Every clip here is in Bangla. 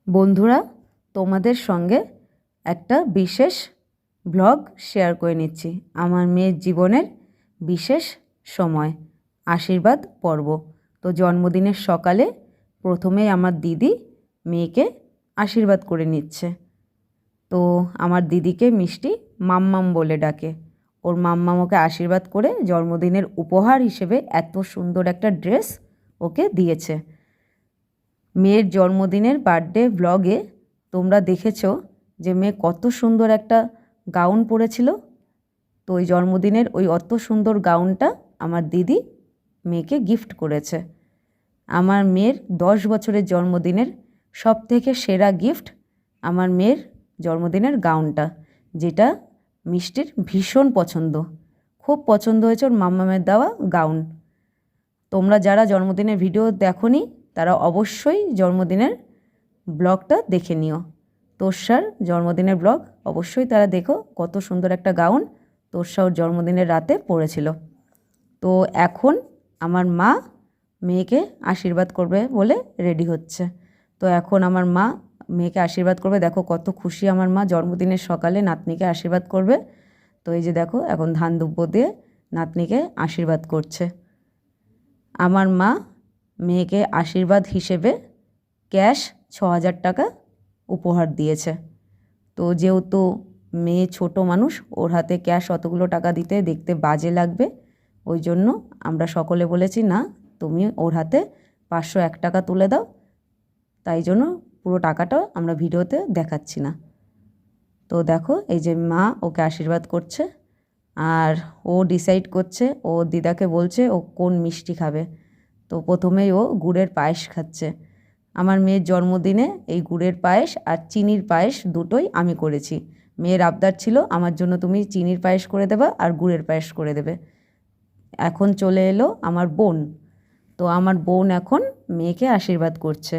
বন্ধুরা, তোমাদের সঙ্গে একটা বিশেষ ব্লগ শেয়ার করে নিচ্ছি। আমার মেয়ের জীবনের বিশেষ সময়, আশীর্বাদ পর্ব। তো জন্মদিনের সকালে প্রথমেই আমার দিদি মেয়েকে আশীর্বাদ করে নিচ্ছে। তো আমার দিদিকে মিষ্টি মাম্মাম বলে ডাকে। ওর মাম্মাম ওকে আশীর্বাদ করে জন্মদিনের উপহার হিসেবে এত সুন্দর একটা ড্রেস ওকে দিয়েছে। মেয়ের জন্মদিনের বার্থডে ব্লগে তোমরা দেখেছো যে মেয়ে কত সুন্দর একটা গাউন পরেছিল। তো ওই জন্মদিনের ওই অত সুন্দর গাউনটা আমার দিদি মেয়েকে গিফট করেছে। আমার মেয়ের 10 বছরের জন্মদিনের সবথেকে সেরা গিফট আমার মেয়ের জন্মদিনের গাউনটা, যেটা মিষ্টির ভীষণ পছন্দ। খুব পছন্দ হয়েছে ওর মাম্মামের দেওয়া গাউন। তোমরা যারা জন্মদিনের ভিডিও দেখোনি তারা অবশ্যই জন্মদিনের ব্লগটা দেখে নিও। তোর্সার জন্মদিনের ব্লগ অবশ্যই তারা দেখো। কত সুন্দর একটা গাউন তোর্সা ওর জন্মদিনের রাতে পরেছিল। তো এখন আমার মা মেয়েকে আশীর্বাদ করবে বলে রেডি হচ্ছে। তো এখন আমার মা মেয়েকে আশীর্বাদ করবে। দেখো কত খুশি আমার মা, জন্মদিনের সকালে নাতনিকে আশীর্বাদ করবে। তো এই যে দেখো এখন ধান দুব্য দিয়ে নাতনিকে আশীর্বাদ করছে। আমার মা মেয়েকে আশীর্বাদ হিসেবে ক্যাশ 6,000 টাকা উপহার দিয়েছে। তো যেহেতু মেয়ে ছোট মানুষ, ওর হাতে ক্যাশ অতগুলো টাকা দিতে দেখতে বাজে লাগবে, ওই জন্য আমরা সকলে বলেছি না, তুমি ওর হাতে 501 টাকা তুলে দাও। তাই জন্য পুরো টাকাটা আমরা ভিডিওতে দেখাচ্ছি না। তো দেখো এই যে মা ওকে আশীর্বাদ করছে আর ও ডিসাইড করছে, ও দিদাকে বলছে ও কোন মিষ্টি খাবে। তো প্রথমেই ও গুড়ের পায়েস খাচ্ছে। আমার মেয়ের জন্মদিনে এই গুড়ের পায়েস আর চিনির পায়েস দুটোই আমি করেছি। মেয়ের আবদার ছিল আমার জন্য তুমি চিনির পায়েস করে দেবে আর গুড়ের পায়েস করে দেবে। এখন চলে এলো আমার বোন। তো আমার বোন এখন মেয়েকে আশীর্বাদ করছে।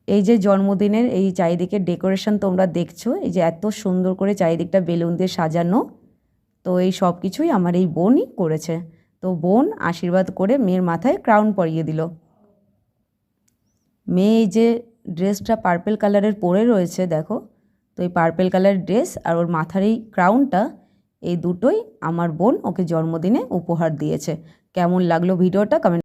এই যে জন্মদিনের এই চারিদিকের ডেকোরেশন তোমরা দেখছো, এই যে এত সুন্দর করে চারিদিকটা বেলুন দিয়ে সাজানো, তো এই সব কিছুই আমার এই বোনই করেছে। তো বোন আশীর্বাদ করে মেয়ের মাথায় ক্রাউন পরিয়ে দিল। মেয়ে এই যে ড্রেসটা পার্পেল কালারের পরে রয়েছে দেখো, তো এই পার্পেল কালারের ড্রেস আর ওর মাথার এই ক্রাউনটা, এই দুটোই আমার বোন ওকে জন্মদিনে উপহার দিয়েছে। কেমন লাগলো ভিডিওটা কমেন্ট